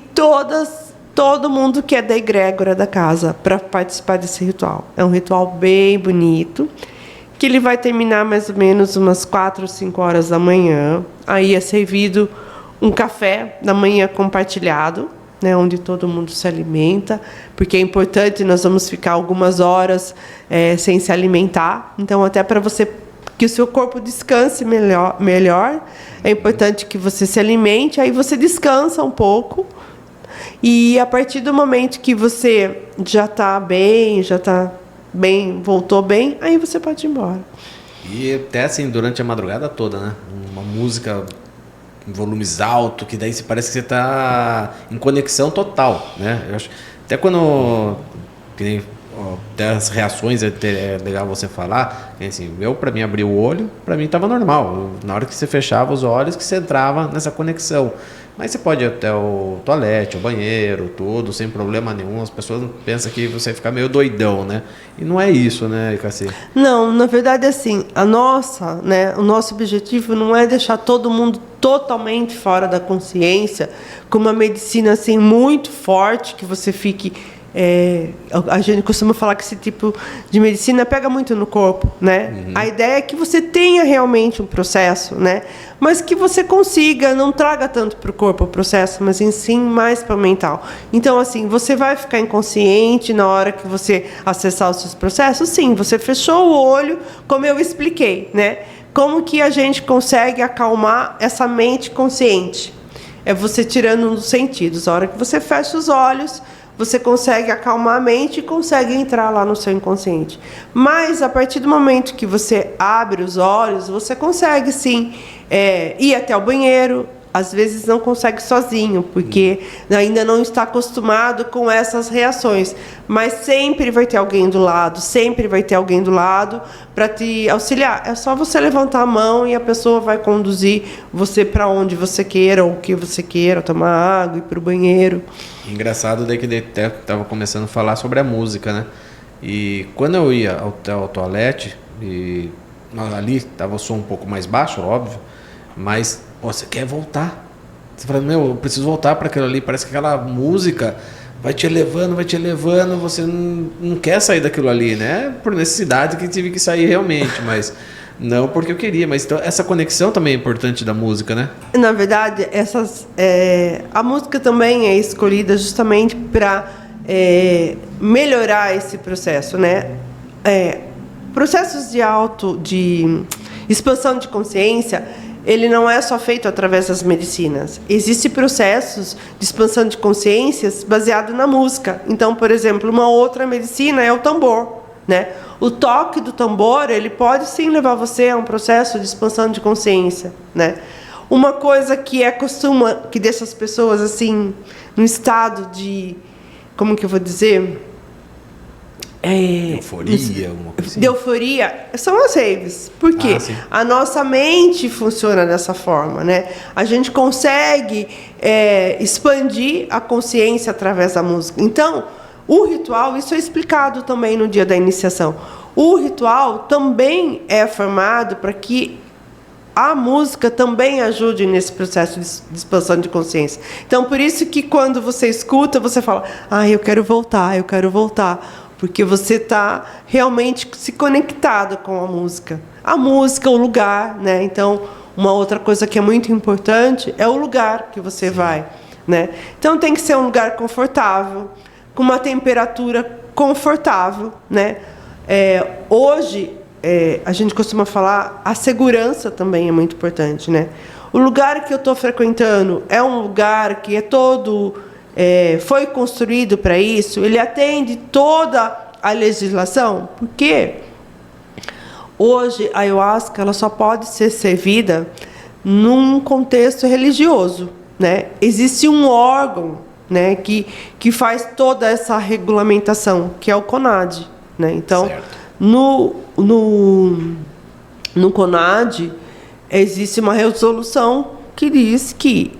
todo mundo que é da egrégora da casa para participar desse ritual. É um ritual bem bonito, que ele vai terminar mais ou menos umas 4 ou 5 horas da manhã. Aí é servido um café da manhã compartilhado, né, onde todo mundo se alimenta, porque é importante, nós vamos ficar algumas horas sem se alimentar. Então, até para você que o seu corpo descanse melhor, é importante que você se alimente, aí você descansa um pouco. E a partir do momento que você já está bem, voltou bem, aí você pode ir embora. E até assim, durante a madrugada toda, né? Uma música em volumes altos, que daí parece que você está em conexão total, né? Eu acho, até quando... Que nem, até as reações é legal você falar, assim, para mim abrir o olho, para mim estava normal. Na hora que você fechava os olhos, que você entrava nessa conexão. Mas você pode ir até o toalete, o banheiro, tudo, sem problema nenhum. As pessoas pensam que você fica meio doidão, né? E não é isso, né, Cassi? Não, na verdade, assim, o nosso objetivo não é deixar todo mundo totalmente fora da consciência, com uma medicina, assim, muito forte, que você fique... a gente costuma falar que esse tipo de medicina pega muito no corpo, né? Uhum. A ideia é que você tenha realmente um processo, né? Mas que você consiga, não traga tanto para o corpo o processo, mas sim mais para o mental. Então, assim, você vai ficar inconsciente na hora que você acessar os seus processos? Sim, você fechou o olho, como eu expliquei, né? Como que a gente consegue acalmar essa mente consciente? É você tirando os sentidos. A hora que você fecha os olhos, você consegue acalmar a mente e consegue entrar lá no seu inconsciente. Mas, a partir do momento que você abre os olhos, você consegue, sim, ir até o banheiro. Às vezes não consegue sozinho, porque ainda não está acostumado com essas reações. Mas sempre vai ter alguém do lado, para te auxiliar. É só você levantar a mão e a pessoa vai conduzir você para onde você queira, ou o que você queira, tomar água, ir para o banheiro. Engraçado daí que até estava começando a falar sobre a música, né? E quando eu ia ao toalete, e ali estava o som um pouco mais baixo, óbvio, mas você quer voltar. Você fala, eu preciso voltar para aquilo ali. Parece que aquela música vai te elevando, você não quer sair daquilo ali, né? Por necessidade que tive que sair realmente, mas não porque eu queria. Mas então, essa conexão também é importante da música, né? Na verdade, a música também é escolhida justamente para melhorar esse processo, né? Processos de expansão de consciência, ele não é só feito através das medicinas. Existem processos de expansão de consciências baseados na música. Então, por exemplo, uma outra medicina é o tambor, né? O toque do tambor, ele pode sim levar você a um processo de expansão de consciência, né? Uma coisa que que deixa as pessoas assim num estado de, como que eu vou dizer? Euforia, alguma coisa assim. De euforia são as raves. Por quê? A nossa mente funciona dessa forma, né? A gente consegue expandir a consciência através da música. Então, o ritual, isso é explicado também no dia da iniciação. O ritual também é formado para que a música também ajude nesse processo de expansão de consciência. Então, por isso que quando você escuta, você fala, eu quero voltar. Porque você está realmente se conectado com a música. A música, o lugar, né? Então, uma outra coisa que é muito importante é o lugar que você vai, né? Então, tem que ser um lugar confortável, com uma temperatura confortável, né? Hoje, a gente costuma falar, a segurança também é muito importante, né? O lugar que eu estou frequentando é um lugar que é todo... foi construído para isso, ele atende toda a legislação, porque hoje a ayahuasca ela só pode ser servida num contexto religioso, né? Existe um órgão, né, que faz toda essa regulamentação, que é o CONAD, né? Então, no CONAD existe uma resolução que diz que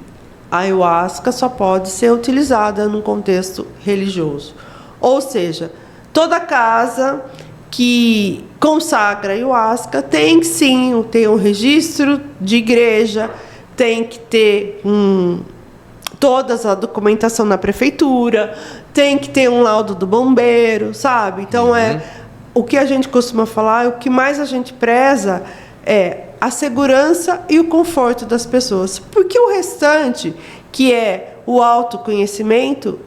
a ayahuasca só pode ser utilizada num contexto religioso. Ou seja, toda casa que consagra a ayahuasca tem que sim ter um registro de igreja, tem que ter toda a documentação na prefeitura, tem que ter um laudo do bombeiro, sabe? Então, o que a gente costuma falar, o que mais a gente preza é a segurança e o conforto das pessoas. Porque o restante, que é o autoconhecimento,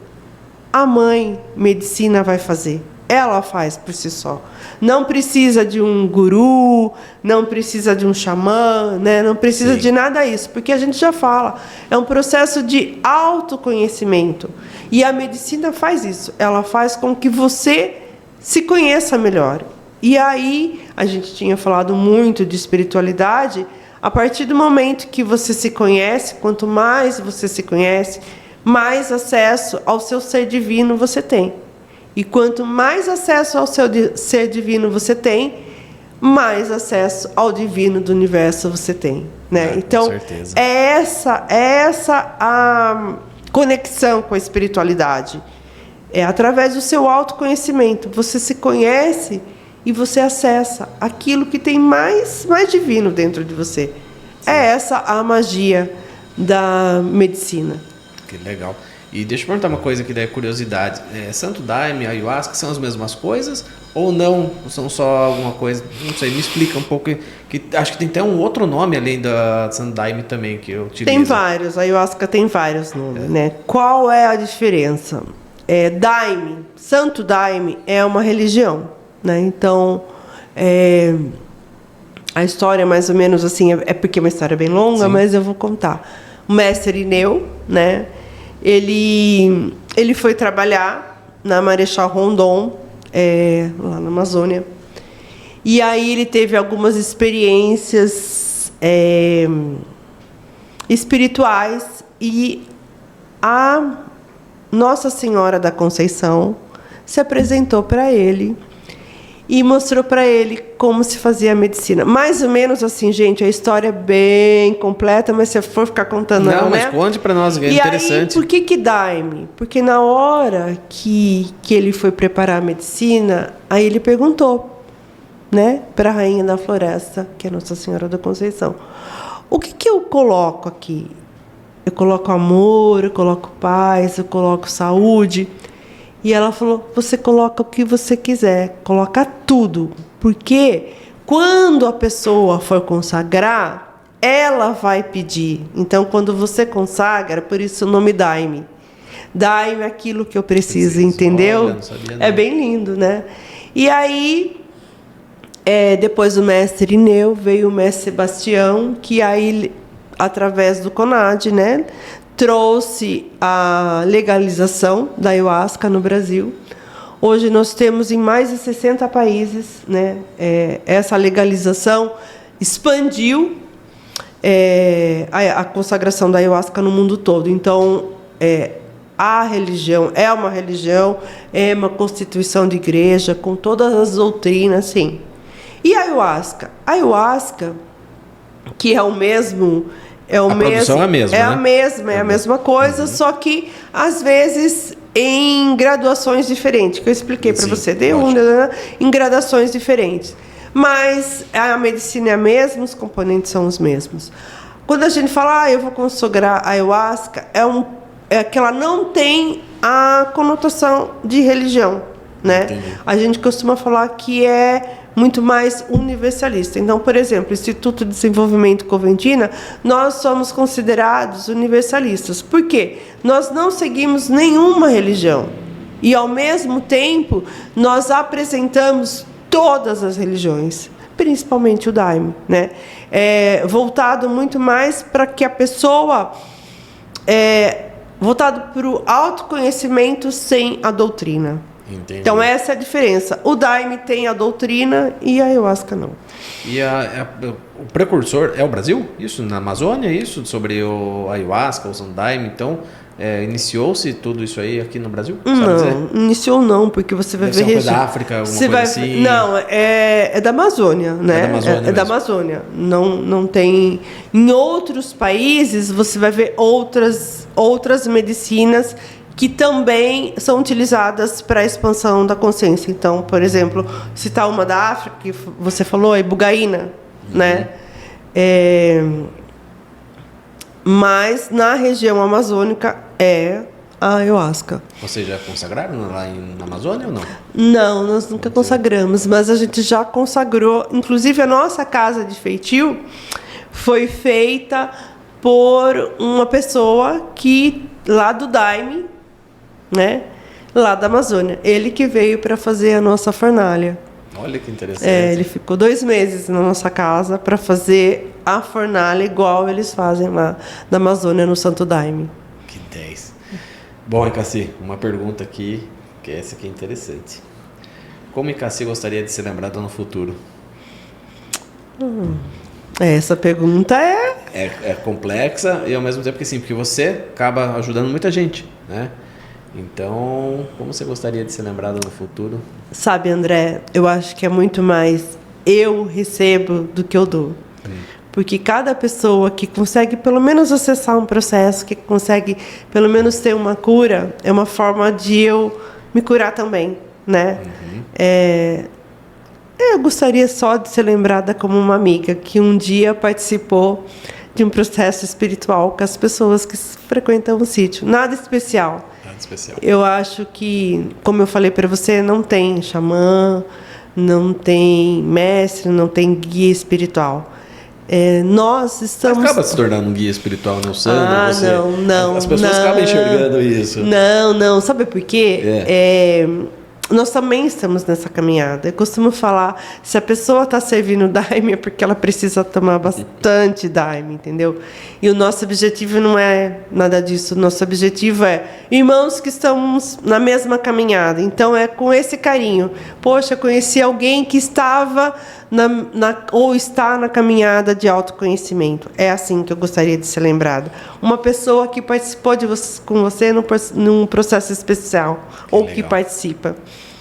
a mãe medicina vai fazer. Ela faz por si só. Não precisa de um guru, não precisa de um xamã, né? Não precisa de nada disso, porque a gente já fala. É um processo de autoconhecimento. E a medicina faz isso. Ela faz com que você se conheça melhor. E aí, a gente tinha falado muito de espiritualidade. A partir do momento que você se conhece, quanto mais você se conhece, mais acesso ao seu ser divino você tem. E quanto mais acesso ao seu ser divino você tem, mais acesso ao divino do universo você tem, né? Então, é essa a conexão com a espiritualidade. É através do seu autoconhecimento. Você se conhece e você acessa aquilo que tem mais divino dentro de você. É essa a magia da medicina. Que legal. E deixa eu perguntar uma coisa que daí é curiosidade. Santo Daime e Ayahuasca são as mesmas coisas ou não? São só alguma coisa? Não sei, me explica um pouco. Que acho que tem até um outro nome além da Santo Daime também que eu utilizo. Tem vários, a Ayahuasca tem vários nomes, né? Qual é a diferença? Daime, Santo Daime é uma religião, né? Então, a história mais ou menos assim, é porque é uma história bem longa, mas eu vou contar. O mestre Irineu, né? Ele foi trabalhar na Marechal Rondon, lá na Amazônia. E aí ele teve algumas experiências espirituais e a Nossa Senhora da Conceição se apresentou para ele e mostrou para ele como se fazia a medicina. Mais ou menos assim, gente, a história é bem completa, mas se eu for ficar contando... Não, mas conte para nós, é interessante. E aí, por que Daime? Porque na hora que ele foi preparar a medicina, aí ele perguntou, né, para a Rainha da Floresta, que é Nossa Senhora da Conceição, o que eu coloco aqui? Eu coloco amor, eu coloco paz, eu coloco saúde... E ela falou, você coloca o que você quiser, coloca tudo. Porque quando a pessoa for consagrar, ela vai pedir. Então, quando você consagra, por isso o nome Daime. Daime aquilo que eu preciso, entendeu? Olha, não sabia, não. É bem lindo, né? E aí, depois do mestre Irineu, veio o mestre Sebastião, que aí, através do CONAD, né? Trouxe a legalização da Ayahuasca no Brasil. Hoje nós temos em mais de 60 países, né? Essa legalização expandiu a consagração da Ayahuasca no mundo todo. Então, a religião é uma religião, é uma constituição de igreja, com todas as doutrinas, sim. E a Ayahuasca? A Ayahuasca, que é o mesmo... produção é a mesma, né? É a mesma coisa, só que, às vezes, em graduações diferentes, que eu expliquei para você. Em gradações diferentes. Mas a medicina é a mesma, os componentes são os mesmos. Quando a gente fala, eu vou consagrar a Ayahuasca, é que ela não tem a conotação de religião, né? Entendi. A gente costuma falar que é muito mais universalista. Então, por exemplo, o Instituto de Desenvolvimento Coventina, nós somos considerados universalistas. Por quê? Nós não seguimos nenhuma religião. E, ao mesmo tempo, nós apresentamos todas as religiões, principalmente o Daime, né? Voltado muito mais para que a pessoa... voltado para o autoconhecimento sem a doutrina. Entendi. Então, essa é a diferença. O Daime tem a doutrina e a Ayahuasca não. E o precursor é o Brasil? Isso? Na Amazônia? Isso? Sobre o Ayahuasca, o Daime? Então, iniciou-se tudo isso aí aqui no Brasil? Não, iniciou não, porque você vai ver... Deve ser da África, alguma coisa assim? Não, é da Amazônia, né? É da Amazônia. Não tem... Em outros países, você vai ver outras medicinas que também são utilizadas para a expansão da consciência. Então, por exemplo, citar uma da África, que você falou, a ibogaína, né? Mas na região amazônica é a Ayahuasca. Vocês já consagraram lá na Amazônia ou não? Não, nós nunca consagramos, mas a gente já consagrou. Inclusive, a nossa casa de feitio foi feita por uma pessoa que lá do Daime, né? Lá da Amazônia. Ele que veio para fazer a nossa fornalha. Olha que interessante. Ele ficou 2 meses na nossa casa para fazer a fornalha igual eles fazem lá na Amazônia, no Santo Daime. Que 10. Bom, Icassi, uma pergunta aqui, que essa aqui é interessante. Como Icassi gostaria de ser lembrado no futuro? Essa pergunta É complexa e ao mesmo tempo que sim, porque você acaba ajudando muita gente, né? Então, como você gostaria de ser lembrado no futuro? Sabe, André, eu acho que é muito mais eu recebo do que eu dou. Porque cada pessoa que consegue pelo menos acessar um processo, que consegue pelo menos ter uma cura, é uma forma de eu me curar também, né? Eu gostaria só de ser lembrada como uma amiga que um dia participou de um processo espiritual com as pessoas que frequentam o sítio. Nada especial. Nada especial. Eu acho que, como eu falei para você, não tem xamã, não tem mestre, não tem guia espiritual. Nós estamos... Mas acaba se tornando um guia espiritual, não, Sandra? Não. As pessoas acabam enxergando isso. Não. Sabe por quê? Nós também estamos nessa caminhada. Eu costumo falar, se a pessoa está servindo Daime é porque ela precisa tomar bastante Daime, entendeu? E o nosso objetivo não é nada disso. O nosso objetivo é irmãos que estamos na mesma caminhada. Então, é com esse carinho. Poxa, conheci alguém que estava ou está na caminhada de autoconhecimento. É assim que eu gostaria de ser lembrado. Uma pessoa que participou com você num processo especial, ou que participa.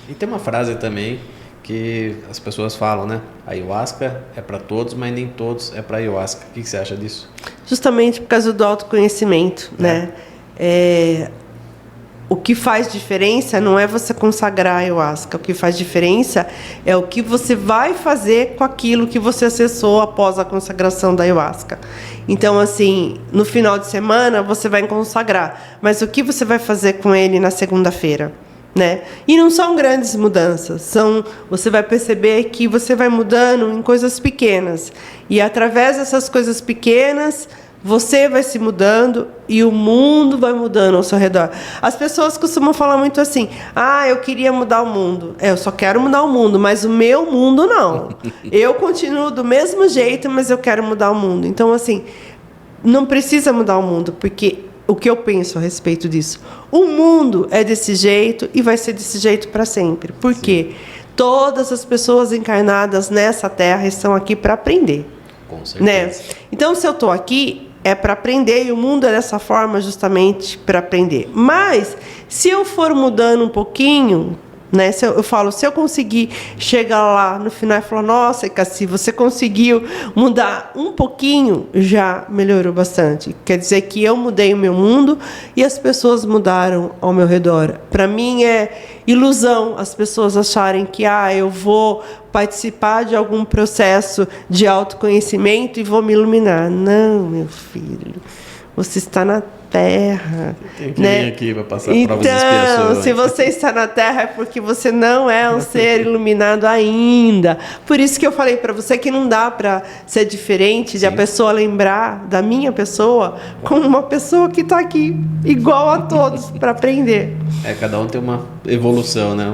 E tem uma frase também que as pessoas falam, né? A ayahuasca é para todos, mas nem todos é para ayahuasca. O que você acha disso? Justamente por causa do autoconhecimento, né? O que faz diferença não é você consagrar a ayahuasca. O que faz diferença é o que você vai fazer com aquilo que você acessou após a consagração da ayahuasca. Então, assim, no final de semana você vai consagrar, mas o que você vai fazer com ele na segunda-feira? Né? E não são grandes mudanças, você vai perceber que você vai mudando em coisas pequenas. E através dessas coisas pequenas, você vai se mudando e o mundo vai mudando ao seu redor. As pessoas costumam falar muito assim: eu queria mudar o mundo. Eu só quero mudar o mundo, mas o meu mundo não. Eu continuo do mesmo jeito, mas eu quero mudar o mundo. Então, assim, não precisa mudar o mundo, porque o que eu penso a respeito disso? O mundo é desse jeito e vai ser desse jeito para sempre. Por quê? Todas as pessoas encarnadas nessa terra estão aqui para aprender. Com certeza. Né? Então, se eu estou aqui, é para aprender, e o mundo é dessa forma justamente para aprender. Mas, se eu for mudando um pouquinho, né, se eu conseguir chegar lá no final e falar: nossa, Icassi, você conseguiu mudar um pouquinho, já melhorou bastante. Quer dizer que eu mudei o meu mundo e as pessoas mudaram ao meu redor. Para mim é ilusão as pessoas acharem que eu vou participar de algum processo de autoconhecimento e vou me iluminar. Não, meu filho. Você está na Terra. Tem que né? vir aqui para passar provas de expiação. Então, se você está na Terra é porque você não é um ser iluminado ainda. Por isso que eu falei para você que não dá para ser diferente de a pessoa lembrar da minha pessoa como uma pessoa que está aqui, igual a todos, para aprender. Cada um tem uma evolução, né?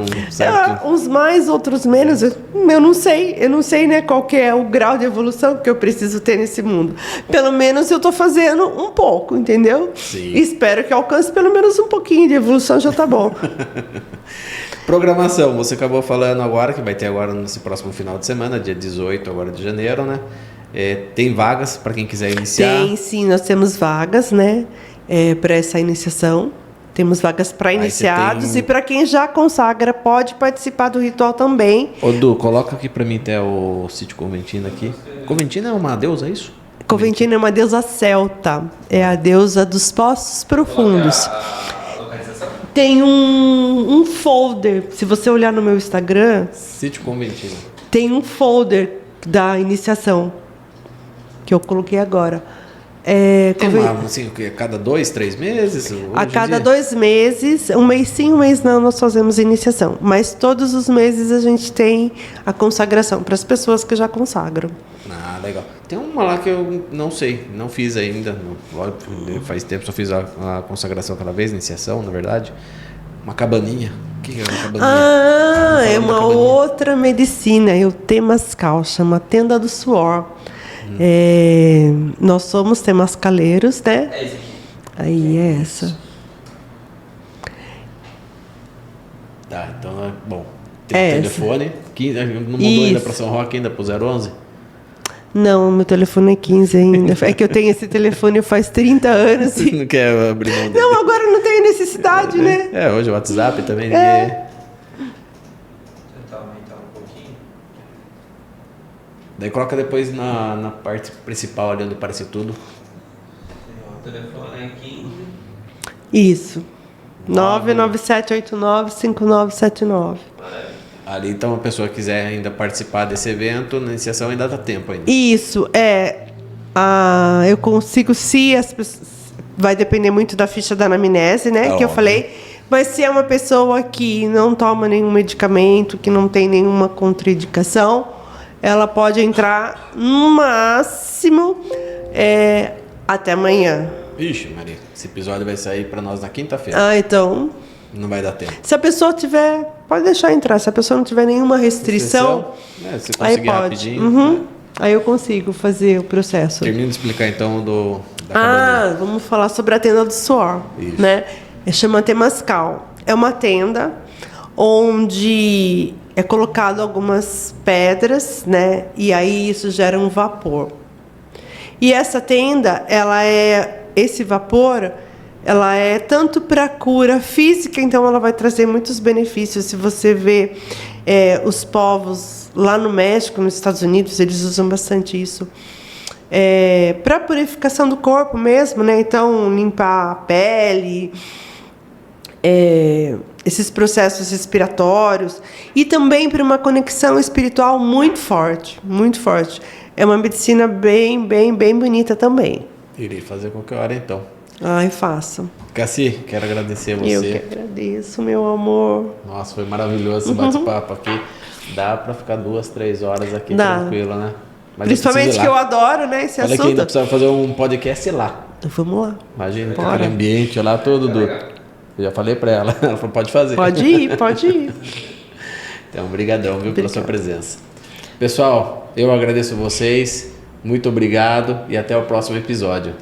Uns mais, outros menos. Eu não sei, né, qual que é o grau de evolução que eu preciso ter nesse mundo. Pelo menos eu estou fazendo um pouco, entendeu? Sim. Espero que alcance pelo menos um pouquinho de evolução, já tá bom. Programação, você acabou falando agora, que vai ter agora nesse próximo final de semana, dia 18 agora de janeiro, né? Tem vagas para quem quiser iniciar? Tem, sim, nós temos vagas, né, para essa iniciação. Temos vagas para iniciados e para quem já consagra pode participar do ritual também. Ô, Du, coloca aqui para mim até o sítio Coventina aqui. Coventina é uma deusa, é isso? Coventina é uma deusa celta, é a deusa dos poços profundos. Tem um folder, se você olhar no meu Instagram, Sítio Coventina. tem um folder da iniciação que eu coloquei agora. Tem uma, assim, a cada 2, 3 meses? A cada 2 meses, um mês sim, um mês não, nós fazemos iniciação. Mas todos os meses a gente tem a consagração para as pessoas que já consagram. Ah, legal. Tem uma lá que eu não sei, não fiz ainda. Faz tempo, só fiz a consagração aquela vez, iniciação, na verdade. Uma cabaninha. O que é uma cabaninha? Ah, é uma outra medicina, é o Temascal, chama Tenda do Suor. Nós somos temascaleiros, né? É esse aqui. Aí é essa. Tá, então é bom. Tem É telefone. 15, não mudou ainda para São Roque, ainda para o 011? Não, meu telefone é 15 ainda. É que eu tenho esse telefone faz 30 anos. Não quer abrir mão dele? Não, agora não tenho necessidade, né? Hoje o WhatsApp também. Vou tentar aumentar um pouquinho. Daí coloca depois na parte principal ali onde aparece tudo. O telefone é 15. Isso. 997895979. Ali, então, a pessoa quiser ainda participar desse evento, na iniciação ainda dá tempo ainda. Isso, eu consigo, se as pessoas... Vai depender muito da ficha da anamnese, né? Que eu falei. Mas se é uma pessoa que não toma nenhum medicamento, que não tem nenhuma contraindicação, ela pode entrar no máximo até amanhã. Ixi, Maria, esse episódio vai sair para nós na quinta-feira. Ah, então... Não vai dar tempo. Se a pessoa tiver... Pode deixar entrar. Se a pessoa não tiver nenhuma restrição... Se aí conseguir pode. rapidinho. Uhum. Aí eu consigo fazer o processo. Termina de explicar, então, da cabaninha. Vamos falar sobre a tenda do suor. Isso. Né? Chama Temascal. É uma tenda onde é colocado algumas pedras, né? E aí isso gera um vapor. E essa tenda, esse vapor, ela é tanto para cura física, então ela vai trazer muitos benefícios. Se você vê os povos lá no México, nos Estados Unidos, eles usam bastante isso. Para purificação do corpo mesmo, né? Então, limpar a pele, esses processos respiratórios, e também para uma conexão espiritual muito forte, muito forte. É uma medicina bem, bem, bem bonita também. Irei fazer qualquer hora, então. Ai, faça. Cassi, quero agradecer a você. Eu que agradeço, meu amor. Nossa, foi maravilhoso esse bate-papo aqui. Dá para ficar 2, 3 horas aqui tranquilo, né? Mas principalmente que eu adoro, né, esse Falei assunto. que ainda precisava fazer um podcast lá. Então, vamos lá. Imagina, Bora. aquele ambiente lá todo do... Eu já falei para ela. Ela falou, pode fazer. Pode ir, pode ir. Então, obrigadão, viu, pela sua presença. Pessoal, eu agradeço vocês. Muito obrigado e até o próximo episódio.